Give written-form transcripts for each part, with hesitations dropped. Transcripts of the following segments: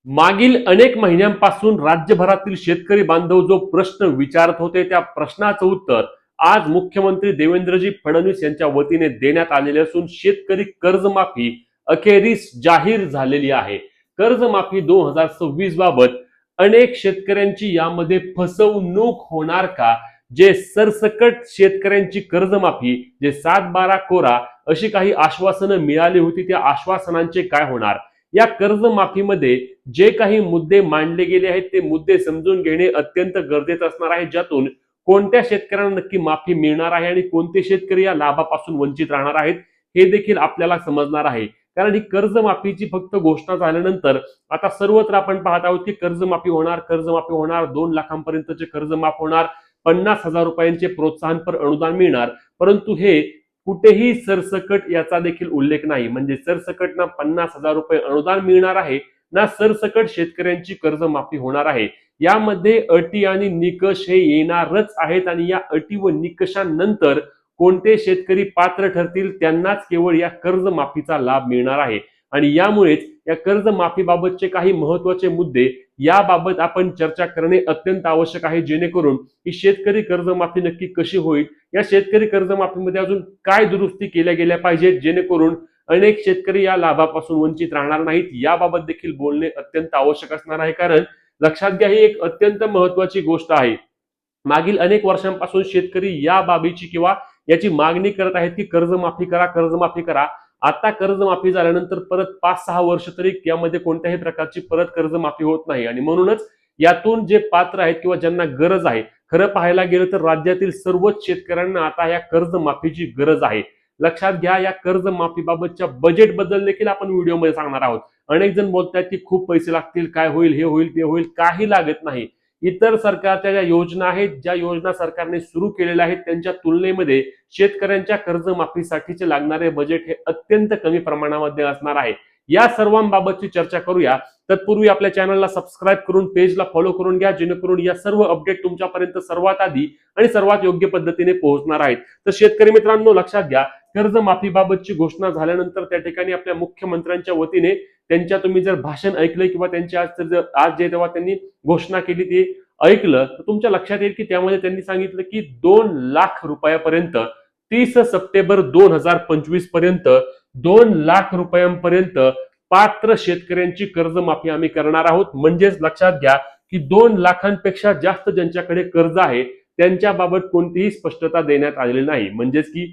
मागील अनेक महिन्यांपासून राज्यभरातील शेतकरी बांधव जो प्रश्न विचारत होते त्या प्रश्नाचं उत्तर आज मुख्यमंत्री देवेंद्रजी फडणवीस यांच्या वतीने देण्यात आलेले असून शेतकरी कर्जमाफी अखेरीस जाहीर झालेली आहे। कर्जमाफी 2026 बाबत अनेक शेतकऱ्यांची यामध्ये फसवणूक होणार का? जे सरसकट शेतकऱ्यांची कर्जमाफी जे 7/12 कोरा अशी काही आश्वासनं मिळाली होती त्या आश्वासनांचे काय होणार? या कर्जमाफीमध्ये जे काही मुद्दे मांडले गेले आहेत ते मुद्दे समजून घेणे अत्यंत गरजेचं असणार आहे, ज्यातून कोणत्या शेतकऱ्यांना नक्की माफी मिळणार आहे आणि कोणते शेतकरी या लाभापासून वंचित राहणार आहेत हे देखील आपल्याला समजणार आहे। कारण ही कर्जमाफीची फक्त घोषणा झाल्यानंतर आता सर्वत्र आपण पाहत आहोत की कर्जमाफी होणार 2 लाखांपर्यंतचे कर्ज माफ होणार, 50,000 रुपयांचे प्रोत्साहनपर अनुदान मिळणार, परंतु हे कुठेही सरसकट याचा देखील उल्लेख नाही। म्हणजे सरसकट ना 50,000 रुपये अनुदान मिळणार आहे ना सरसकट शेतकऱ्यांची कर्जमाफी होणार आहे। यामध्ये अटी आणि निकष हे येणारच आहेत आणि या अटी व निकषांनंतर कोणते शेतकरी पात्र ठरतील त्यांनाच केवळ या कर्जमाफीचा लाभ मिळणार आहे। आणि यामुळेच या कर्जमाफीबाबतचे काही महत्त्वाचे मुद्दे याबाबत आपण चर्चा करणे अत्यंत आवश्यक आहे, जेणेकरून ही शेतकरी कर्जमाफी नक्की कशी होईल, या शेतकरी कर्जमाफीमध्ये अजून काय दुरुस्ती केल्या गेल्या पाहिजेत जेणेकरून अनेक शेतकरी या लाभापासून वंचित राहणार नाहीत, याबाबत देखील बोलणे अत्यंत आवश्यक असणार आहे। कारण लक्षात घ्या, ही एक अत्यंत महत्त्वाची गोष्ट आहे। मागील अनेक वर्षांपासून शेतकरी या बाबीची किंवा याची मागणी करत आहेत की कर्जमाफी करा, कर्जमाफी करा। आता कर्जमाफी झाल्यानंतर परत 5-6 वर्ष तरी यामध्ये कोणत्याही प्रकारची परत कर्जमाफी होत नाही आणि म्हणूनच यातून जे पात्र आहेत किंवा ज्यांना गरज आहे, खरं पाहायला गेलं तर राज्यातील सर्वच शेतकऱ्यांना आता या कर्जमाफीची गरज आहे। लक्षात घ्या, या कर्जमाफीबाबतच्या बजेट बद्दल देखील आपण व्हिडिओमध्ये सांगणार आहोत। अनेक जण बोलतात की खूप पैसे लागतील, काय होईल, हे होईल, ते होईल, काही लागत नाही। इतर सरकारच्या ज्या योजना आहेत, ज्या योजना सरकारने सुरू केलेल्या आहेत त्यांच्या तुलनेमध्ये शेतकऱ्यांच्या कर्जमाफीसाठीचे लागणारे बजेट हे अत्यंत कमी प्रमाणामध्ये असणार आहे। या सर्वांबाबतची चर्चा करूया। तत्पूर्वी आपल्या चॅनलला सबस्क्राईब करून पेजला फॉलो करून घ्या, जेणेकरून या सर्व अपडेट तुमच्यापर्यंत सर्वात आधी आणि सर्वात योग्य पद्धतीने पोहोचणार आहेत। तर शेतकरी मित्रांनो, लक्षात घ्या, कर्जमाफीबाबतची घोषणा झाल्यानंतर त्या ठिकाणी आपल्या मुख्यमंत्र्यांच्या वतीने त्यांच्या तुम्ही जर भाषण ऐकलंय किंवा त्यांच्या आज जे तेव्हा त्यांनी घोषणा केली ते ऐकलं तर तुमच्या लक्षात येईल की त्यामध्ये त्यांनी सांगितलं की 2 लाख रुपयापर्यंत 30 सप्टेंबर 2025 पर्यंत 2 लाख रुपयांपर्यंत पात्र शेतकऱ्यांची कर्जमाफी आम्ही करणार आहोत। म्हणजेच लक्षात घ्या की 2 लाखांपेक्षा जास्त ज्यांच्याकडे कर्ज आहे त्यांच्याबाबत कोणतीही स्पष्टता देण्यात आलेली नाही। म्हणजेच की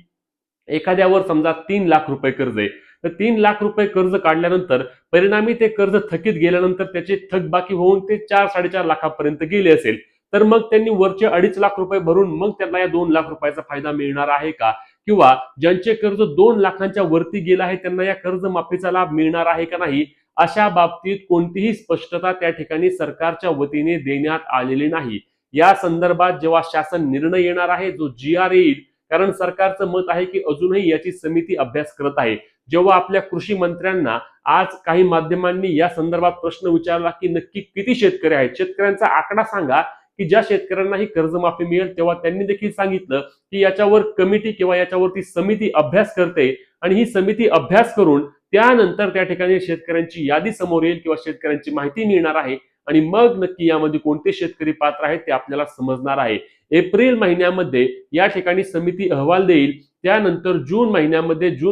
एखाद्यावर समजा 3 लाख रुपये कर्ज आहे, तर 3 लाख रुपये कर्ज काढल्यानंतर परिणामी ते कर्ज थकीत गेल्यानंतर त्याचे थकबाकी होऊन ते 4-4.5 लाखापर्यंत गेले असेल, तर मग त्यांनी वरचे 2.5 लाख रुपये भरून मग त्यांना या 2 लाख रुपयाचा फायदा मिळणार आहे का? किंवा ज्यांचे कर्ज 2 लाखांच्या वरती गेलं आहे त्यांना या कर्जमाफीचा लाभ मिळणार आहे का नाही, अशा बाबतीत कोणतीही स्पष्टता त्या ठिकाणी सरकारच्या वतीने देण्यात आलेली नाही। या संदर्भात जेव्हा शासन निर्णय येणार आहे, जो GR येईल, कारण सरकारचं मत आहे की अजूनही याची समिती अभ्यास करत आहे। जेव्हा आपल्या कृषी मंत्र्यांना आज काही माध्यमांनी या संदर्भात प्रश्न विचारला की नक्की किती शेतकरी आहेत, शेतकऱ्यांचा आकडा सांगा की ज्या शेतकऱ्यांना ही कर्जमाफी मिळेल, तेव्हा त्यांनी देखील सांगितलं की याच्यावर कमिटी किंवा याच्यावरती समिती अभ्यास करते आणि ही समिती अभ्यास करून त्यानंतर त्या ठिकाणी शेतकऱ्यांची यादी समोर येईल किंवा शेतकऱ्यांची माहिती मिळणार आहे आणि मग नक्की यामध्ये कोणते शेतकरी पात्र आहेत ते आपल्याला समजणार आहे। एप्रिल महिन्यामध्ये या ठिकाणी समिती अहवाल देईल, त्यानंतर जून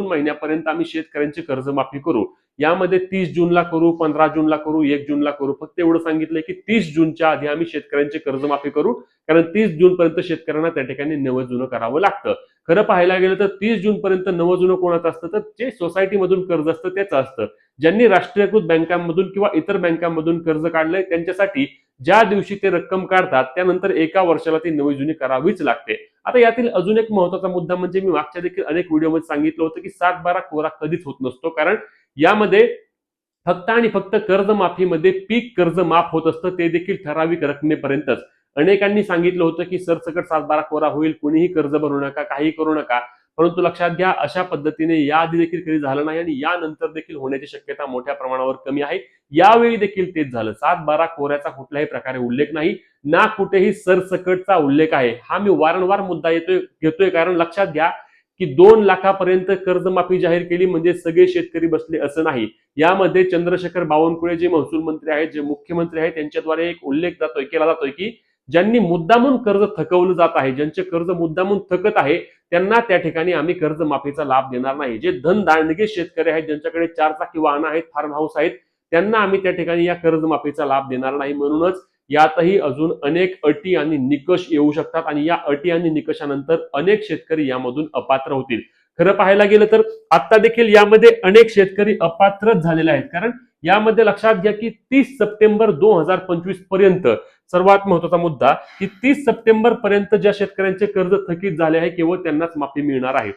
महिन्यापर्यंत आम्ही शेतकऱ्यांची कर्जमाफी करू। यामध्ये 30 जूनला करू, 15 जूनला करू, 1 जूनला करू, फक्त एवढं सांगितलंय की 30 जूनच्या आधी आम्ही शेतकऱ्यांची कर्जमाफी करू, कारण 30 जून पर्यंत शेतकऱ्यांना त्या ठिकाणी नवं जुनं करावं लागतं। खरं पाहायला गेलं तर 30 जून पर्यंत नवं जुनं कोणाचं असतं, तर जे सोसायटीमधून कर्ज असतं त्याचं असतं। ज्यांनी राष्ट्रीयकृत बँकांमधून किंवा इतर बँकांमधून कर्ज काढलंय त्यांच्यासाठी ज्या दिवशी ते रक्कम काढतात त्यानंतर 1 वर्षाला ती नवी जुनी करावीच लागते। आता यातील अजून एक महत्त्वाचा मुद्दा म्हणजे मी मागच्या देखील अनेक व्हिडिओमध्ये सांगितलं होतं की 7/12 कोरा कधीच होत नसतो, कारण यामध्ये फक्त आणि फक्त कर्जमाफीमध्ये पीक कर्ज माफ होत असतं, ते देखील ठराविक रकमेपर्यंतच। अनेकांनी सांगितलं होतं की सरसकट 7/12 कोरा होईल, कोणीही कर्ज भरू नका, काही करू नका, परंतु लक्षात घ्या अशा पद्धतीने याआधी देखील कधी झालं नाही आणि यानंतर देखील होण्याची शक्यता मोठ्या प्रमाणावर कमी आहे। यावेळी देखील तेच झालं। 7/12 कोऱ्याचा कुठल्याही प्रकारे उल्लेख नाही, ना कुठेही सरसकटचा उल्लेख आहे। हा मी वारंवार मुद्दा घेतोय कारण लक्षात घ्या की 2 लाखापर्यंत कर्जमाफी जाहीर केली म्हणजे सगळे शेतकरी बसले असं नाही. यामध्ये चंद्रशेखर बावनकुळे जे महसूल मंत्री आहेत, जे मुख्यमंत्री आहेत, त्यांच्याद्वारे एक उल्लेख केला जातोय की ज्यांनी मुद्दामून कर्ज थकवलं जात आहे, ज्यांचे कर्ज मुद्दामून थकत आहे, त्यांना त्या ठिकाणी आम्ही कर्जमाफीचा लाभ देणार नाही. जे धनदांडगे शेतकरी आहेत, ज्यांच्याकडे 4 चाकी वाहनं आहेत, फार्म हाऊस आहेत, त्यांना आम्ही त्या ठिकाणी या कर्जमाफीचा लाभ देणार नाही. म्हणूनच यातही अजून अनेक अटी आणि निकष येऊ शकतात आणि या अटी आणि निकषानंतर अनेक शेतकरी यामधून अपात्र होतील. खरं पाहायला गेलं तर आता देखील यामध्ये अनेक शेतकरी अपात्रच झालेले आहेत. कारण यामध्ये लक्षात घ्या की 30 सप्टेंबर 2025 पर्यंत सर्वात महत्वाचा मुद्दा की 30 सप्टेंबर पर्यंत ज्या शेतकऱ्यांचे कर्ज थकीत झाले आहे केवळ त्यांनाच माफी मिळणार आहे.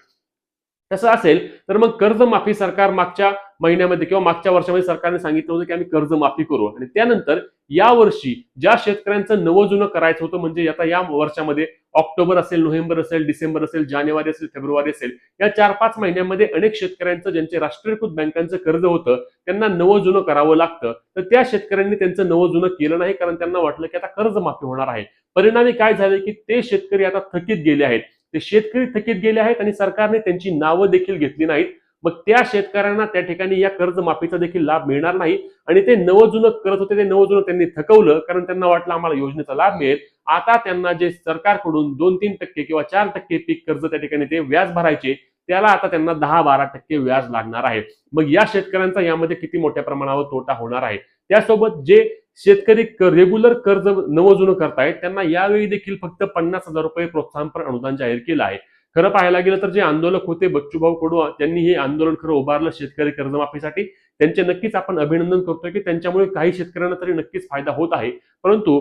तसं असेल तर मग कर्जमाफी सरकार मागच्या महिन्यामध्ये किंवा मागच्या वर्षामध्ये सरकारने सांगितलं होतं की आम्ही कर्जमाफी करू आणि त्यानंतर या वर्षी ज्या शेतकऱ्यांचं नवं जुनं करायचं होतं म्हणजे आता या वर्षामध्ये ऑक्टोबर असेल, नोव्हेंबर असेल, डिसेंबर असेल, जानेवारी असेल, फेब्रुवारी असेल, या 4-5 महिन्यामध्ये अनेक शेतकऱ्यांचं ज्यांचे राष्ट्रीयकृत बँकांचं कर्ज होतं त्यांना नवं जुनं करावं लागतं. तर त्या शेतकऱ्यांनी त्यांचं नवं जुनं केलं नाही कारण त्यांना वाटलं की आता कर्जमाफी होणार आहे. परिणामी काय झाले की ते शेतकरी आता थकीत गेले आहेत. ते शेतकरी थकीत गेले आहेत आणि सरकारने त्यांची नावं देखील घेतली नाहीत. मग त्या शेतकऱ्यांना त्या ठिकाणी या कर्जमाफीचा देखील लाभ मिळणार नाही आणि ते नवं जुनं करत होते ते नवं जुनं त्यांनी थकवलं कारण त्यांना वाटलं आम्हाला योजनेचा लाभ मिळेल. आता त्यांना जे सरकारकडून 2-3% किंवा 4% पीक कर्ज त्या ठिकाणी ते व्याज भरायचे त्याला आता त्यांना 10-12% व्याज लागणार आहे. मग या शेतकऱ्यांचा यामध्ये किती मोठ्या प्रमाणावर तोटा होणार आहे. त्यासोबत जे शेतकरी रेग्युलर कर्ज नवं जुनं करतायत त्यांना यावेळी देखील फक्त 50,000 रुपये प्रोत्साहनपर अनुदान जाहीर केलं आहे. खरं पाहायला गेलं तर जे आंदोलक होते बच्चूभाऊ कडू त्यांनी हे आंदोलन खरं उभारलं शेतकरी कर्जमाफीसाठी. त्यांचे नक्कीच आपण अभिनंदन करतोय की त्यांच्यामुळे काही शेतकऱ्यांना तरी नक्कीच फायदा होत आहे. परंतु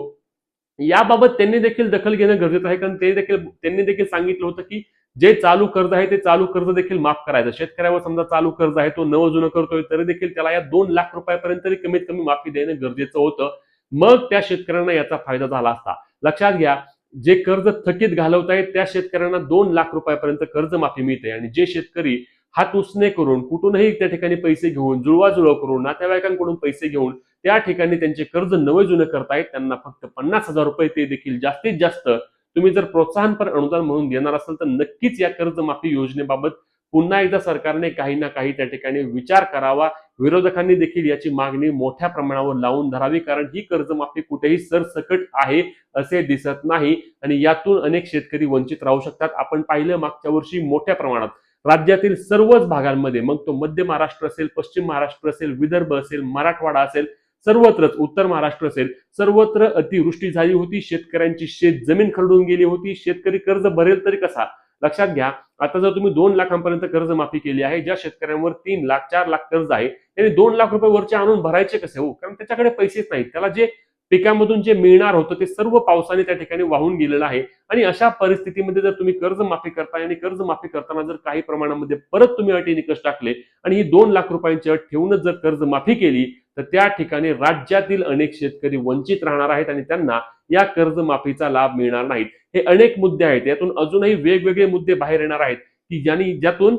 याबाबत त्यांनी देखील दखल घेणं गरजेचं आहे कारण त्यांनी देखील सांगितलं होतं की जे चालू कर्ज आहे ते चालू कर्ज देखील माफ करायचं. शेतकऱ्यावर समजा चालू कर्ज आहे तो नवं जुनं करतोय तरी देखील त्याला या 2 लाख रुपयापर्यंत तरी कमीत कमी माफी देणं गरजेचं होतं. मग त्या शेतकऱ्यांना याचा फायदा झाला असता. लक्षात घ्या जे कर्ज थकीत घालवतायत त्या शेतकऱ्यांना 2 लाख रुपयापर्यंत कर्जमाफी मिळते आणि जे शेतकरी हात उसने करून कुठूनही त्या ठिकाणी पैसे घेऊन जुळवाजुळव करून नातेवाईकांकडून पैसे घेऊन त्या ठिकाणी त्यांचे कर्ज नवे जुने करतायत त्यांना फक्त 50,000 रुपये ते देखील जास्तीत जास्त तुम्ही जर प्रोत्साहनपर अनुदान म्हणून देणार असाल तर नक्कीच या कर्जमाफी योजनेबाबत पुन्हा एकदा सरकारने काही ना काही त्या ठिकाणी विचार करावा. विरोधकांनी देखील याची मागणी मोठ्या प्रमाणावर लावून धरावी कारण ही कर्जमाफी कुठेही सरसकट आहे असे दिसत नाही आणि यातून अनेक शेतकरी वंचित राहू शकतात. आपण पाहिलं मागच्या वर्षी मोठ्या प्रमाणात राज्यातील सर्वच भागांमध्ये मग तो मध्य महाराष्ट्र असेल, पश्चिम महाराष्ट्र असेल, विदर्भ असेल, मराठवाडा असेल, सर्वत्रच उत्तर महाराष्ट्र असेल सर्वत्र अतिवृष्टी झाली होती. शेतकऱ्यांची शेत जमीन खरडून गेली होती. शेतकरी कर्ज भरेल तरी कसा. लक्षात घ्या आता जर तुम्ही 2 लाखांपर्यंत कर्जमाफी केली आहे ज्या शेतकऱ्यांवर 3 लाख 4 लाख कर्ज आहे त्यांनी 2 लाख रुपये वरचे आणून भरायचे कसे हो. कारण त्याच्याकडे पैसेच नाहीत. त्याला जे पिकामधून जे मिळणार होतं ते सर्व पावसाने त्या ठिकाणी वाहून गेलेलं आहे आणि अशा परिस्थितीमध्ये जर तुम्ही कर्जमाफी करताय आणि कर्जमाफी करताना जर काही प्रमाणामध्ये परत तुम्ही अटी निकष टाकले आणि ही 2 लाख रुपयांची अट ठेवूनच जर कर्जमाफी केली तर त्या ठिकाणी राज्यातील अनेक शेतकरी वंचित राहणार आहेत आणि त्यांना या कर्जमाफीचा लाभ मिळणार नाही. हे अनेक मुद्दे आहेत. यातून अजूनही वेगवेगळे मुद्दे बाहेर येणार आहेत की ज्यातून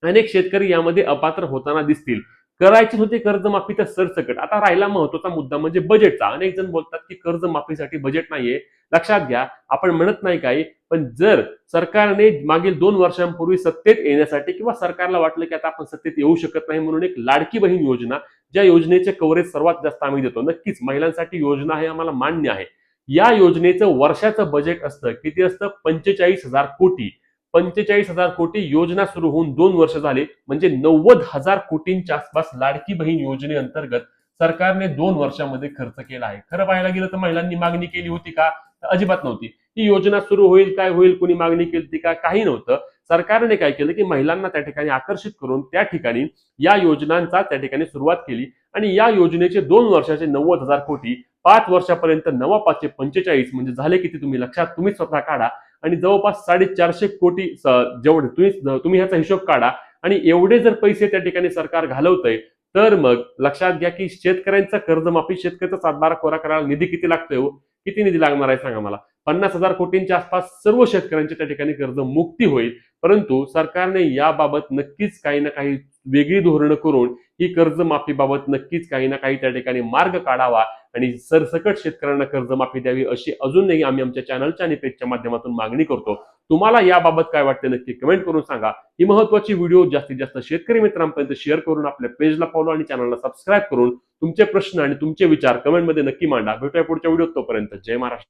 अनेक शेतकरी यामध्ये अपात्र होताना दिसतील. करायची होती कर्जमाफी तर सरसकट. आता राहिला महत्वाचा मुद्दा म्हणजे बजेटचा. अनेक जण बोलतात की कर्जमाफीसाठी बजेट नाहीये. लक्षात घ्या आपण म्हणत नाही काही पण जर सरकारने मागील 2 वर्षांपूर्वी सत्तेत येण्यासाठी किंवा सरकारला वाटलं की आता आपण सत्तेत येऊ शकत नाही म्हणून एक लाडकी बहीण योजना ज्या योजनेचे कव्हरेज सर्वात जास्त आम्ही देतो. नक्कीच महिलांसाठी योजना आहे आम्हाला मान्य आहे. या योजनेचं वर्षाचं बजेट असतं किती असतं 45,000 कोटी. 45,000 कोटी योजना सुरू होऊन 2 वर्ष झाले म्हणजे 90,000 कोटींच्या आसपास लाडकी बहीण योजनेअंतर्गत सरकारने 2 वर्षामध्ये खर्च केला आहे. खरं पाहायला गेलं तर महिलांनी मागणी केली होती का अजिबात नव्हती. ही योजना सुरू होईल काय होईल कुणी मागणी केली का काही नव्हतं. सरकारने काय केलं की महिलांना त्या ठिकाणी आकर्षित करून त्या ठिकाणी या योजनांचा त्या ठिकाणी सुरुवात केली आणि या योजनेचे 2 वर्षाचे 90,000 कोटी 5 वर्षापर्यंत 9 45 म्हणजे झाले किती तुम्ही स्वतः काढा आणि जवळपास 450 कोटी जेवढे तुम्ही ह्याचा हिशोब काढा आणि एवढे जर पैसे त्या ठिकाणी सरकार घालवतंय तर मग लक्षात घ्या की शेतकऱ्यांचा कर्जमाफी शेतकऱ्याचा सातबारा कोरा करायला निधी किती लागतोय हो. किती निधी लागणार आहे सांगा मला. 50,000 कोटींच्या आसपास सर्व शेतकऱ्यांच्या त्या ठिकाणी कर्ज मुक्ती होईल. परंतु सरकारने याबाबत नक्कीच काही ना काही वेगळी धोरणं करून ही कर्जमाफीबाबत नक्कीच काही ना काही त्या ठिकाणी मार्ग काढावा आणि सरसकट शेतकऱ्यांना कर्जमाफी द्यावी अशी अजूनही आम्ही आमच्या चॅनलच्या आणि पेजच्या माध्यमातून मागणी करतो. तुम्हाला याबाबत काय वाटते नक्की कमेंट करून सांगा. ही महत्त्वाची व्हिडिओ जास्तीत जास्त शेतकरी मित्रांपर्यंत शेअर करून आपल्या पेजला फॉलो आणि चॅनलला सबस्क्राईब करून तुमचे प्रश्न आणि तुमचे विचार कमेंटमध्ये नक्की मांडा. भेटूया पुढच्या व्हिडिओत. तोपर्यंत जय महाराष्ट्र.